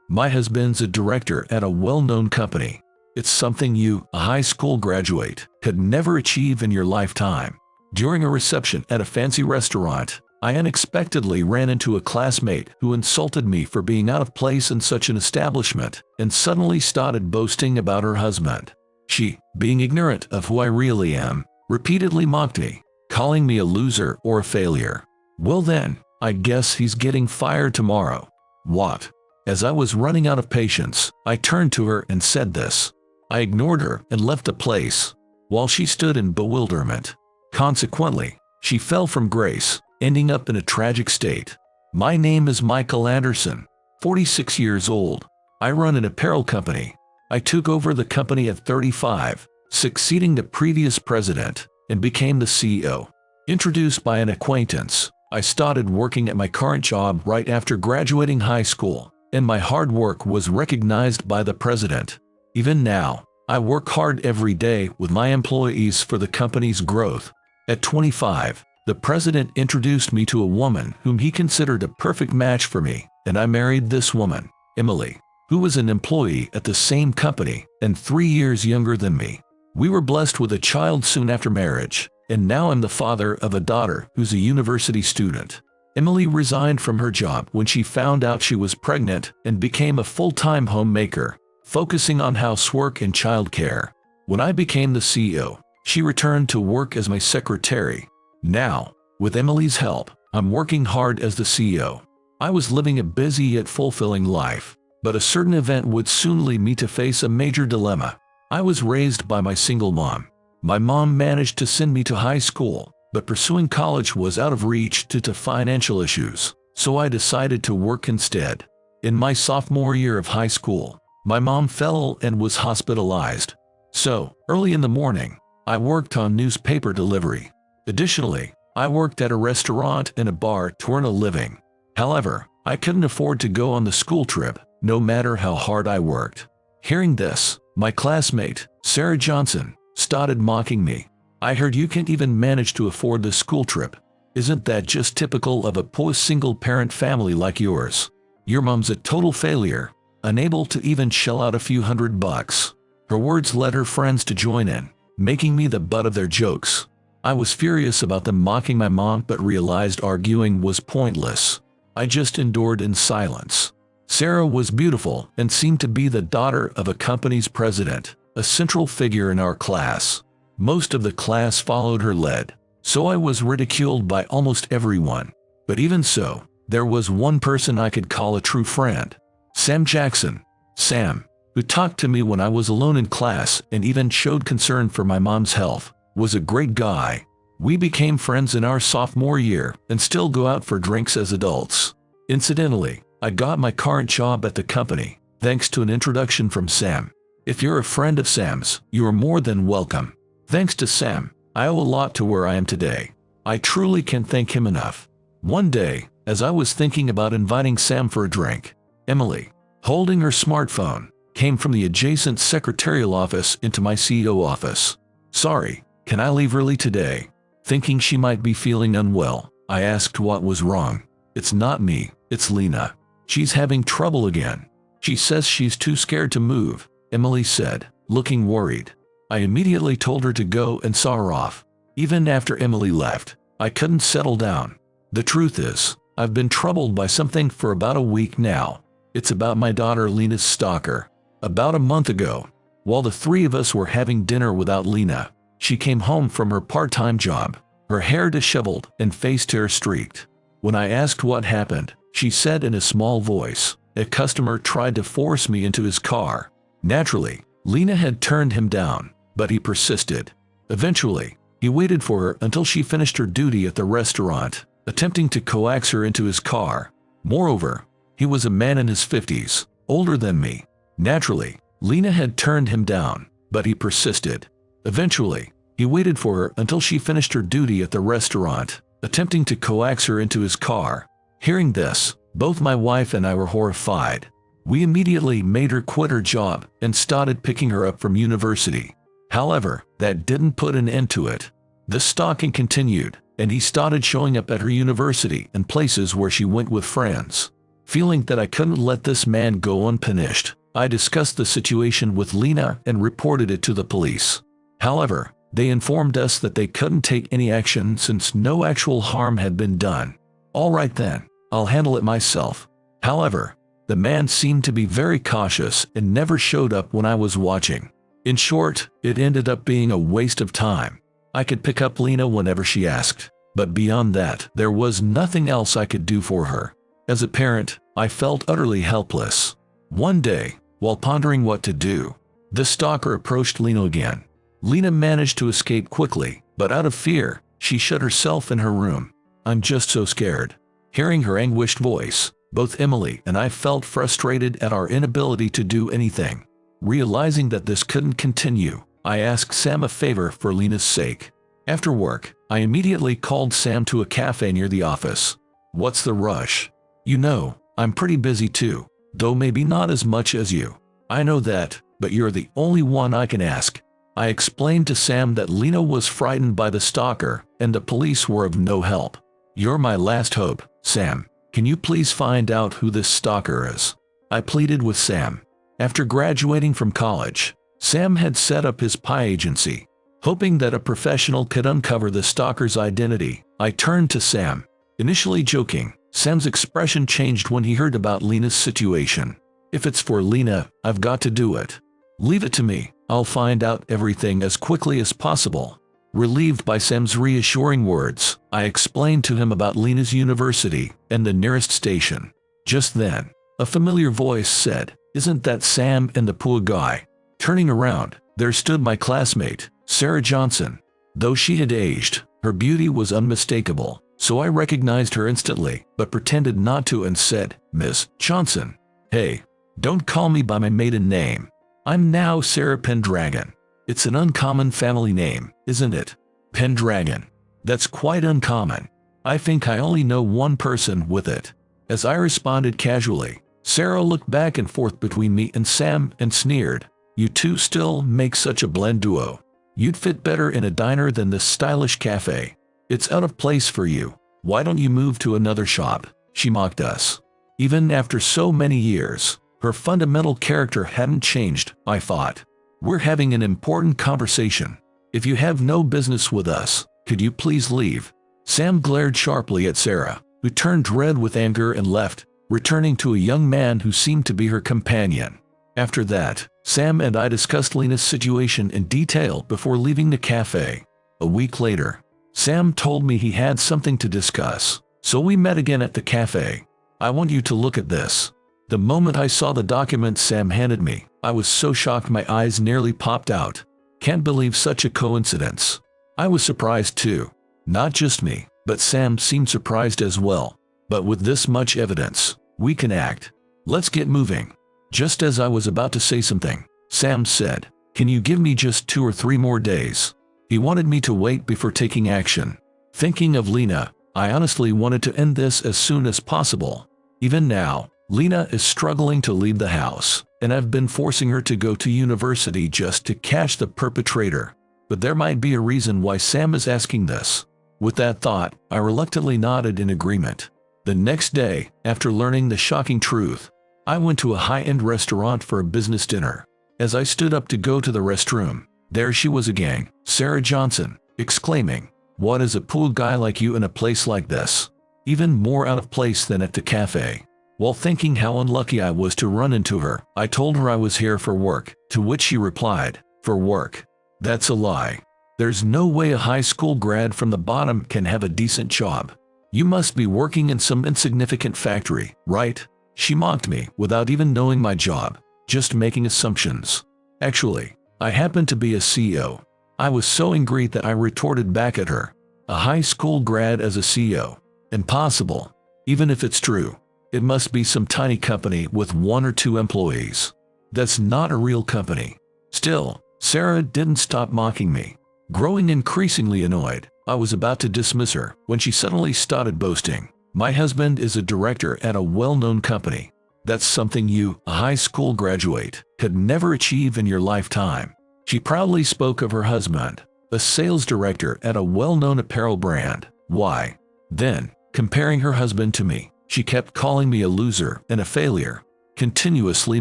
My husband's a director at a well-known company. It's something you, a high school graduate, could never achieve in your lifetime. During a reception at a fancy restaurant, I unexpectedly ran into a classmate who insulted me for being out of place in such an establishment and suddenly started boasting about her husband. She, being ignorant of who I really am, repeatedly mocked me, calling me a loser or a failure. Well then, I guess he's getting fired tomorrow. What? As I was running out of patience, I turned to her and said this. I ignored her and left the place, while she stood in bewilderment. Consequently, she fell from grace, ending up in a tragic state. My name is Michael Anderson, 46 years old. I run an apparel company. I took over the company at 35, succeeding the previous president, and became the CEO. Introduced by an acquaintance, I started working at my current job right after graduating high school, and my hard work was recognized by the president. Even now, I work hard every day with my employees for the company's growth. At 25, the president introduced me to a woman whom he considered a perfect match for me, and I married this woman, Emily, who was an employee at the same company and 3 years younger than me. We were blessed with a child soon after marriage, and now I'm the father of a daughter who's a university student. Emily resigned from her job when she found out she was pregnant and became a full-time homemaker, focusing on housework and childcare. When I became the CEO, she returned to work as my secretary. Now, with Emily's help, I'm working hard as the CEO. I was living a busy yet fulfilling life, but a certain event would soon lead me to face a major dilemma. I was raised by my single mom. My mom managed to send me to high school, but pursuing college was out of reach due to financial issues, so I decided to work instead. In my sophomore year of high school, my mom fell and was hospitalized. So, early in the morning, I worked on newspaper delivery. Additionally, I worked at a restaurant and a bar to earn a living. However, I couldn't afford to go on the school trip, no matter how hard I worked. Hearing this, my classmate, Sarah Johnson, started mocking me. I heard you can't even manage to afford the school trip. Isn't that just typical of a poor single-parent family like yours? Your mom's a total failure, unable to even shell out a few $100. Her words led her friends to join in, making me the butt of their jokes. I was furious about them mocking my mom but realized arguing was pointless. I just endured in silence. Sarah was beautiful and seemed to be the daughter of a company's president, a central figure in our class. Most of the class followed her lead, so I was ridiculed by almost everyone. But even so, there was one person I could call a true friend. Sam Jackson. Sam, who talked to me when I was alone in class and even showed concern for my mom's health, was a great guy. We became friends in our sophomore year and still go out for drinks as adults. Incidentally, I got my current job at the company, thanks to an introduction from Sam. If you're a friend of Sam's, you are more than welcome. Thanks to Sam, I owe a lot to where I am today. I truly can't thank him enough. One day, as I was thinking about inviting Sam for a drink, Emily, holding her smartphone, came from the adjacent secretarial office into my CEO office. Sorry, can I leave early today? Thinking she might be feeling unwell, I asked what was wrong. It's not me, it's Lena. She's having trouble again. She says she's too scared to move, Emily said, looking worried. I immediately told her to go and saw her off. Even after Emily left, I couldn't settle down. The truth is, I've been troubled by something for about a week now. It's about my daughter Lena's stalker. About a month ago, while the three of us were having dinner without Lena, she came home from her part-time job, her hair disheveled and face tear-streaked. When I asked what happened, she said in a small voice, a customer tried to force me into his car. Naturally, Lena had turned him down, but he persisted. Eventually, he waited for her until she finished her duty at the restaurant, attempting to coax her into his car. Moreover, he was a man in his 50s, older than me. Naturally, Lena had turned him down, but he persisted. Eventually, he waited for her until she finished her duty at the restaurant, attempting to coax her into his car. Hearing this, both my wife and I were horrified. We immediately made her quit her job and started picking her up from university. However, that didn't put an end to it. The stalking continued, and he started showing up at her university and places where she went with friends. Feeling that I couldn't let this man go unpunished, I discussed the situation with Lena and reported it to the police. However, they informed us that they couldn't take any action since no actual harm had been done. All right then, I'll handle it myself. However, the man seemed to be very cautious and never showed up when I was watching. In short, it ended up being a waste of time. I could pick up Lena whenever she asked, but beyond that, there was nothing else I could do for her. As a parent, I felt utterly helpless. One day, while pondering what to do, the stalker approached Lena again. Lena managed to escape quickly, but out of fear, she shut herself in her room. I'm just so scared. Hearing her anguished voice, both Emily and I felt frustrated at our inability to do anything. Realizing that this couldn't continue, I asked Sam a favor for Lena's sake. After work, I immediately called Sam to a cafe near the office. What's the rush? You know, I'm pretty busy too, though maybe not as much as you. I know that, but you're the only one I can ask. I explained to Sam that Lena was frightened by the stalker and the police were of no help. You're my last hope, Sam. Can you please find out who this stalker is? I pleaded with Sam. After graduating from college, Sam had set up his PI agency. Hoping that a professional could uncover the stalker's identity, I turned to Sam. Initially joking, Sam's expression changed when he heard about Lena's situation. If it's for Lena, I've got to do it. Leave it to me, I'll find out everything as quickly as possible. Relieved by Sam's reassuring words, I explained to him about Lena's university and the nearest station. Just then, a familiar voice said, "Isn't that Sam and the poor guy?" Turning around, there stood my classmate, Sarah Johnson. Though she had aged, her beauty was unmistakable, so I recognized her instantly, but pretended not to and said, "Miss Johnson. Hey, don't call me by my maiden name. I'm now Sarah Pendragon. It's an uncommon family name, isn't it? Pendragon. That's quite uncommon. I think I only know one person with it." As I responded casually, Sarah looked back and forth between me and Sam and sneered, "You two still make such a blend duo. You'd fit better in a diner than this stylish cafe. It's out of place for you. Why don't you move to another shop?" She mocked us. Even after so many years, her fundamental character hadn't changed, I thought. We're having an important conversation. If you have no business with us, could you please leave? Sam glared sharply at Sarah, who turned red with anger and left, returning to a young man who seemed to be her companion. After that, Sam and I discussed Lena's situation in detail before leaving the cafe. A week later, Sam told me he had something to discuss, so we met again at the cafe. "I want you to look at this." The moment I saw the document Sam handed me, I was so shocked my eyes nearly popped out. Can't believe such a coincidence. I was surprised too. Not just me, but Sam seemed surprised as well. But with this much evidence, we can act. Let's get moving. Just as I was about to say something, Sam said, "Can you give me just 2 or 3 more days?" He wanted me to wait before taking action. Thinking of Lena, I honestly wanted to end this as soon as possible. Even now, Lena is struggling to leave the house, and I've been forcing her to go to university just to catch the perpetrator. But there might be a reason why Sam is asking this. With that thought, I reluctantly nodded in agreement. The next day, after learning the shocking truth, I went to a high-end restaurant for a business dinner. As I stood up to go to the restroom, there she was again, Sarah Johnson, exclaiming, "What is a poor guy like you in a place like this?" Even more out of place than at the cafe. While thinking how unlucky I was to run into her, I told her I was here for work, to which she replied, "For work? That's a lie. There's no way a high school grad from the bottom can have a decent job. You must be working in some insignificant factory, right?" She mocked me without even knowing my job, just making assumptions. Actually, I happened to be a CEO. I was so angry that I retorted back at her. A high school grad as a CEO? Impossible. Even if it's true, it must be some tiny company with 1 or 2 employees. That's not a real company. Still, Sarah didn't stop mocking me. Growing increasingly annoyed, I was about to dismiss her when she suddenly started boasting. "My husband is a director at a well-known company. That's something you, a high school graduate, could never achieve in your lifetime." She proudly spoke of her husband, a sales director at a well-known apparel brand. Why? Then, comparing her husband to me, She kept calling me a loser and a failure, continuously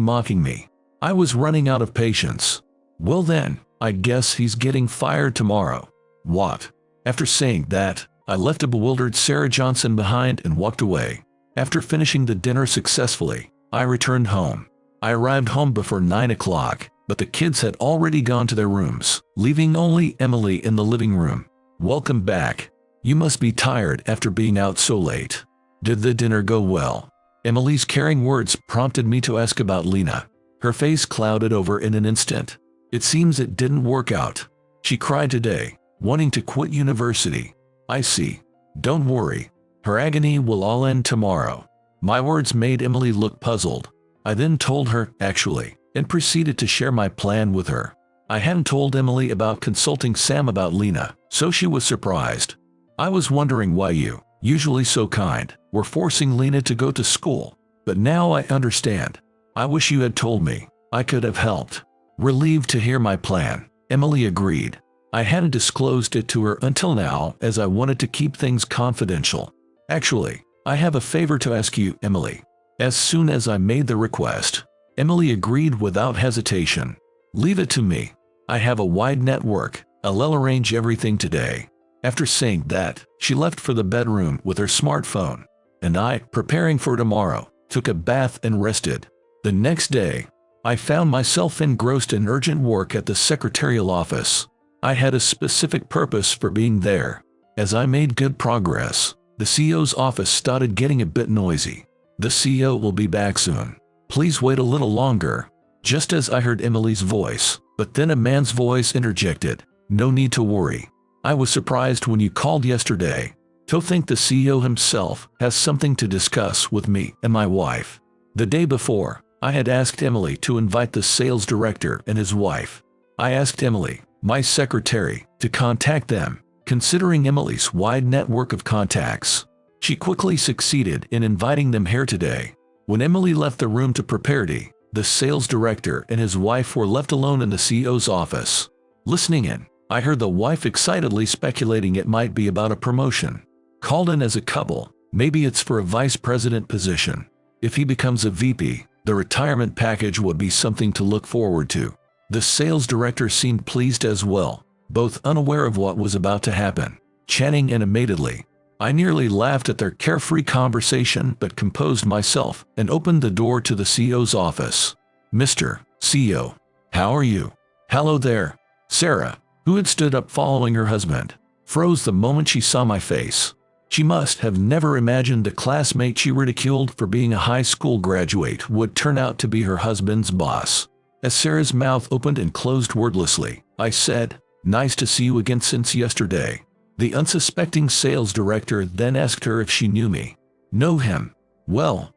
mocking me. I was running out of patience. Well then, I guess he's getting fired tomorrow. What? After saying that, I left a bewildered Sarah Johnson behind and walked away. After finishing the dinner successfully, I returned home. I arrived home before 9 o'clock, but the kids had already gone to their rooms, leaving only Emily in the living room. Welcome back. You must be tired after being out so late. Did the dinner go well? Emily's caring words prompted me to ask about Lena. Her face clouded over in an instant. It seems it didn't work out. She cried today, wanting to quit university. I see. Don't worry. Her agony will all end tomorrow. My words made Emily look puzzled. I then told her, actually, and proceeded to share my plan with her. I hadn't told Emily about consulting Sam about Lena, so she was surprised. I was wondering why you, usually so kind, were forcing Lena to go to school, but now I understand. I wish you had told me. I could have helped. Relieved to hear my plan, Emily agreed. I hadn't disclosed it to her until now as I wanted to keep things confidential. Actually, I have a favor to ask you, Emily. As soon as I made the request, Emily agreed without hesitation. Leave it to me. I have a wide network. I'll arrange everything today. After saying that, she left for the bedroom with her smartphone, and I, preparing for tomorrow, took a bath and rested. The next day, I found myself engrossed in urgent work at the secretarial office. I had a specific purpose for being there. As I made good progress, the CEO's office started getting a bit noisy. The CEO will be back soon. Please wait a little longer. Just as I heard Emily's voice, but then a man's voice interjected. No need to worry. I was surprised when you called yesterday. To think the CEO himself has something to discuss with me and my wife. The day before, I had asked Emily to invite the sales director and his wife. I asked Emily, my secretary, to contact them, considering Emily's wide network of contacts. She quickly succeeded in inviting them here today. When Emily left the room to prepare tea, the sales director and his wife were left alone in the CEO's office. Listening in, I heard the wife excitedly speculating it might be about a promotion. Called in as a couple, maybe it's for a vice president position. If he becomes a VP, the retirement package would be something to look forward to. The sales director seemed pleased as well, both unaware of what was about to happen, chatting animatedly. I nearly laughed at their carefree conversation but composed myself and opened the door to the CEO's office. Mr. CEO, how are you? Hello there. Sarah, who had stood up following her husband, froze the moment she saw my face. She must have never imagined the classmate she ridiculed for being a high school graduate would turn out to be her husband's boss. As Sarah's mouth opened and closed wordlessly, I said, nice to see you again since yesterday. The unsuspecting sales director then asked her if she knew me. Know him? Well,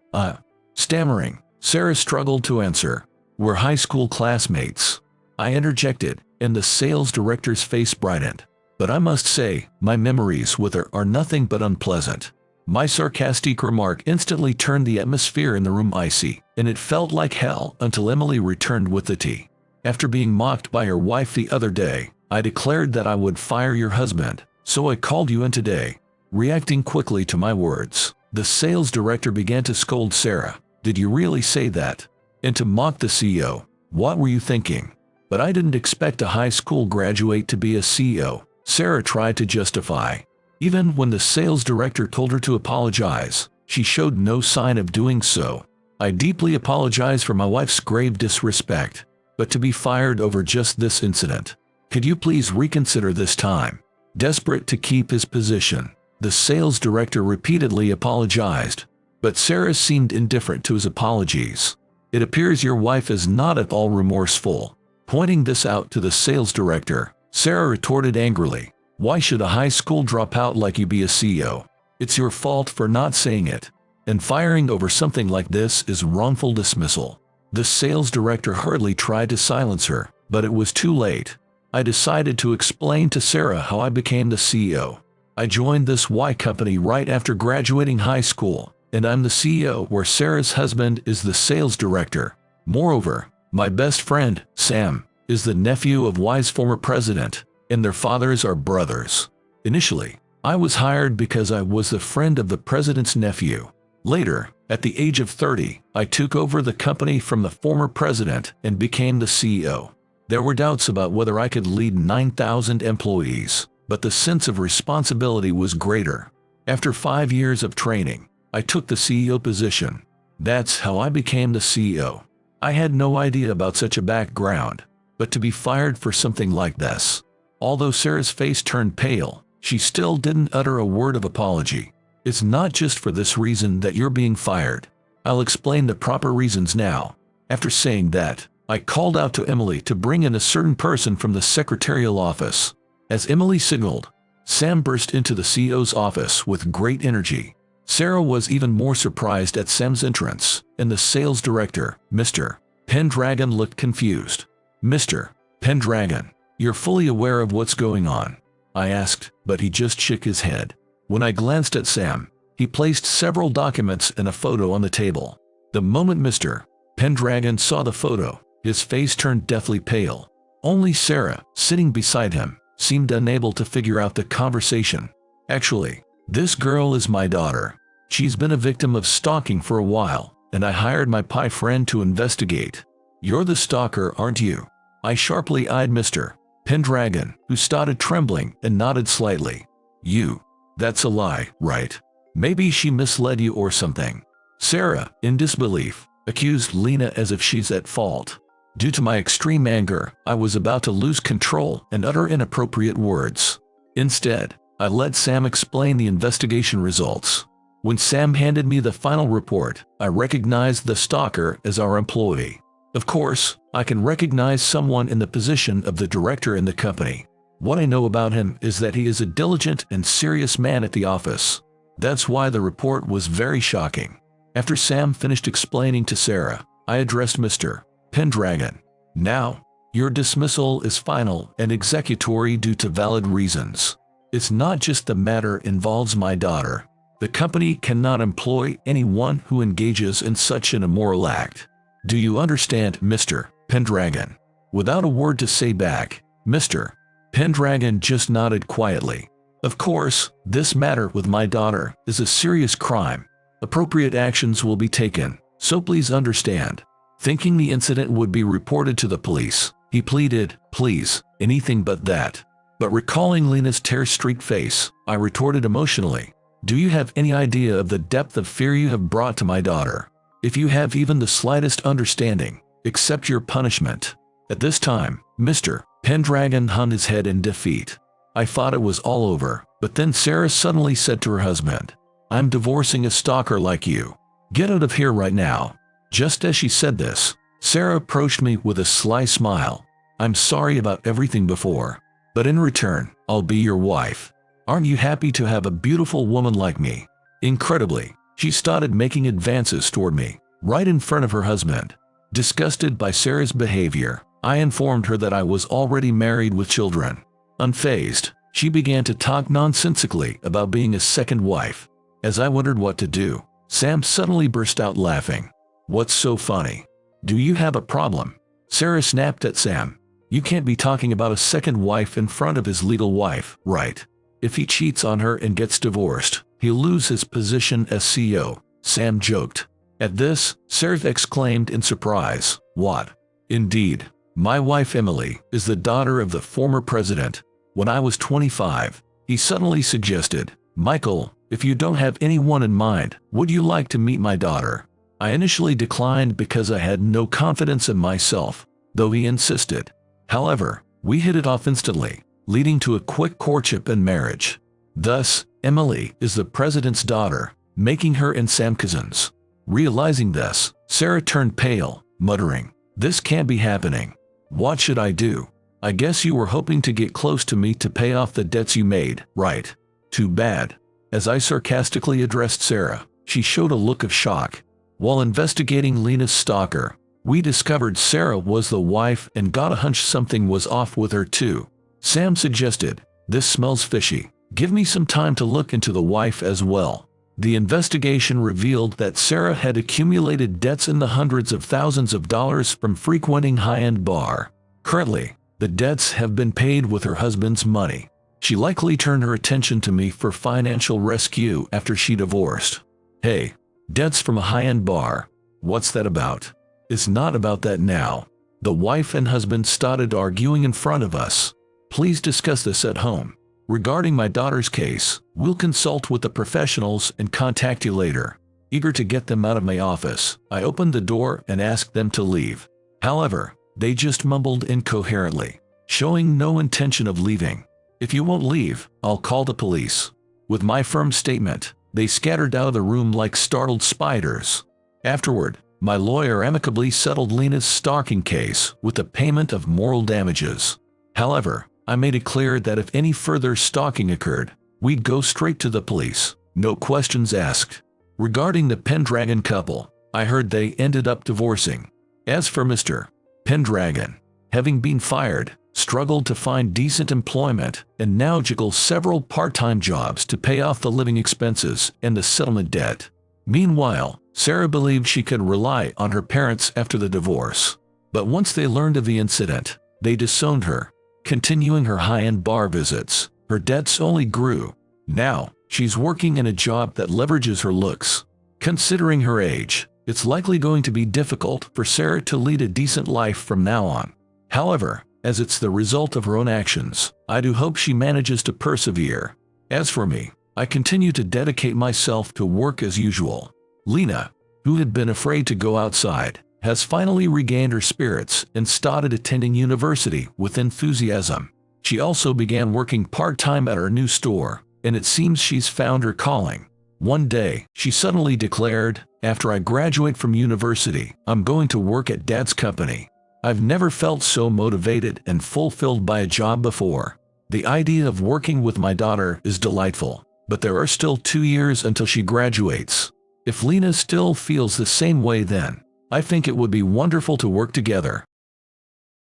stammering, Sarah struggled to answer. We're high school classmates. I interjected, and the sales director's face brightened. But I must say, my memories with her are nothing but unpleasant. My sarcastic remark instantly turned the atmosphere in the room icy, and it felt like hell until Emily returned with the tea. After being mocked by her wife the other day, I declared that I would fire your husband, so I called you in today. Reacting quickly to my words, the sales director began to scold Sarah. Did you really say that? And to mock the CEO. What were you thinking? But I didn't expect a high school graduate to be a CEO, Sarah tried to justify. Even when the sales director told her to apologize, she showed no sign of doing so. I deeply apologize for my wife's grave disrespect, but to be fired over just this incident. Could you please reconsider this time? Desperate to keep his position, the sales director repeatedly apologized, but Sarah seemed indifferent to his apologies. It appears your wife is not at all remorseful. Pointing this out to the sales director, Sarah retorted angrily, why should a high school dropout like you be a CEO? It's your fault for not saying it. And firing over something like this is wrongful dismissal. The sales director hurriedly tried to silence her, but it was too late. I decided to explain to Sarah how I became the CEO. I joined this Y company right after graduating high school, and I'm the CEO where Sarah's husband is the sales director. Moreover, my best friend, Sam, is the nephew of Y's former president, and their fathers are brothers. Initially, I was hired because I was the friend of the president's nephew. Later, at the age of 30, I took over the company from the former president and became the CEO. There were doubts about whether I could lead 9,000 employees, but the sense of responsibility was greater. After 5 years of training, I took the CEO position. That's how I became the CEO. I had no idea about such a background, but to be fired for something like this. Although Sarah's face turned pale, she still didn't utter a word of apology. It's not just for this reason that you're being fired. I'll explain the proper reasons now. After saying that, I called out to Emily to bring in a certain person from the secretarial office. As Emily signaled, Sam burst into the CEO's office with great energy. Sarah was even more surprised at Sam's entrance, and the sales director, Mr. Pendragon, looked confused. "Mr. Pendragon, you're fully aware of what's going on?" I asked, but he just shook his head. When I glanced at Sam, he placed several documents and a photo on the table. The moment Mr. Pendragon saw the photo, his face turned deathly pale. Only Sarah, sitting beside him, seemed unable to figure out the conversation. "Actually, this girl is my daughter. She's been a victim of stalking for a while, and I hired my pie friend to investigate." "You're the stalker, aren't you?" I sharply eyed Mr. Pendragon, who started trembling and nodded slightly. "You. That's a lie, right? Maybe she misled you or something." Sarah, in disbelief, accused Lena as if she's at fault. Due to my extreme anger, I was about to lose control and utter inappropriate words. Instead, I let Sam explain the investigation results. When Sam handed me the final report, I recognized the stalker as our employee. Of course, I can recognize someone in the position of the director in the company. What I know about him is that he is a diligent and serious man at the office. That's why the report was very shocking. After Sam finished explaining to Sarah, I addressed Mr. Pendragon. "Now, your dismissal is final and executory due to valid reasons. It's not just the matter involves my daughter. The company cannot employ anyone who engages in such an immoral act. Do you understand, Mr. Pendragon?" Without a word to say back, Mr. Pendragon just nodded quietly. "Of course, this matter with my daughter is a serious crime. Appropriate actions will be taken, so please understand." Thinking the incident would be reported to the police, he pleaded, "Please, anything but that." But recalling Lena's tear-streaked face, I retorted emotionally, "Do you have any idea of the depth of fear you have brought to my daughter? If you have even the slightest understanding, accept your punishment." At this time, Mr. Pendragon hung his head in defeat. I thought it was all over, but then Sarah suddenly said to her husband, "I'm divorcing a stalker like you. Get out of here right now." Just as she said this, Sarah approached me with a sly smile. "I'm sorry about everything before, but in return, I'll be your wife. Aren't you happy to have a beautiful woman like me?" Incredibly, she started making advances toward me, right in front of her husband. Disgusted by Sarah's behavior, I informed her that I was already married with children. Unfazed, she began to talk nonsensically about being a second wife. As I wondered what to do, Sam suddenly burst out laughing. "What's so funny? Do you have a problem?" Sarah snapped at Sam. "You can't be talking about a second wife in front of his legal wife, right? If he cheats on her and gets divorced, he'll lose his position as CEO," Sam joked. At this, Sarah exclaimed in surprise, "What? Indeed, my wife Emily is the daughter of the former president. When I was 25, he suddenly suggested, 'Michael, if you don't have anyone in mind, would you like to meet my daughter?' I initially declined because I had no confidence in myself, though he insisted. However, we hit it off instantly, leading to a quick courtship and marriage. Thus, Emily is the president's daughter, making her and Sam cousins." Realizing this, Sarah turned pale, muttering, "This can't be happening. What should I do? I guess you were hoping to get close to me to pay off the debts you made, right? Too bad." As I sarcastically addressed Sarah, she showed a look of shock. While investigating Lena's stalker, we discovered Sarah was the wife and got a hunch something was off with her too. Sam suggested, "This smells fishy. Give me some time to look into the wife as well." The investigation revealed that Sarah had accumulated debts in the hundreds of thousands of dollars from frequenting high-end bar. Currently, the debts have been paid with her husband's money. She likely turned her attention to me for financial rescue after she divorced. "Hey, Debts from a high-end bar. What's that about? It's not about that now. The wife and husband started arguing in front of us. Please discuss this at home. Regarding my daughter's case, we'll consult with the professionals and contact you later. Eager to get them out of my office, I opened the door and asked them to leave. However, they just mumbled incoherently, showing no intention of leaving. If you won't leave, I'll call the police. With my firm statement, they scattered out of the room like startled spiders. Afterward, my lawyer amicably settled Lena's stalking case with the payment of moral damages. However, I made it clear that if any further stalking occurred, we'd go straight to the police, no questions asked. Regarding the Pendragon couple, I heard they ended up divorcing. As for Mr. Pendragon, having been fired, struggled to find decent employment and now juggles several part-time jobs to pay off the living expenses and the settlement debt. Meanwhile, Sarah believed she could rely on her parents after the divorce. But once they learned of the incident, they disowned her. Continuing her high-end bar visits, her debts only grew. Now, she's working in a job that leverages her looks. Considering her age, it's likely going to be difficult for Sarah to lead a decent life from now on. However, as it's the result of her own actions, I do hope she manages to persevere. As for me, I continue to dedicate myself to work as usual. Lena, who had been afraid to go outside, has finally regained her spirits and started attending university with enthusiasm. She also began working part-time at her new store, and it seems she's found her calling. One day, she suddenly declared, "After I graduate from university, I'm going to work at Dad's company." I've never felt so motivated and fulfilled by a job before. The idea of working with my daughter is delightful, but there are still 2 years until she graduates. If Lena still feels the same way then, I think it would be wonderful to work together.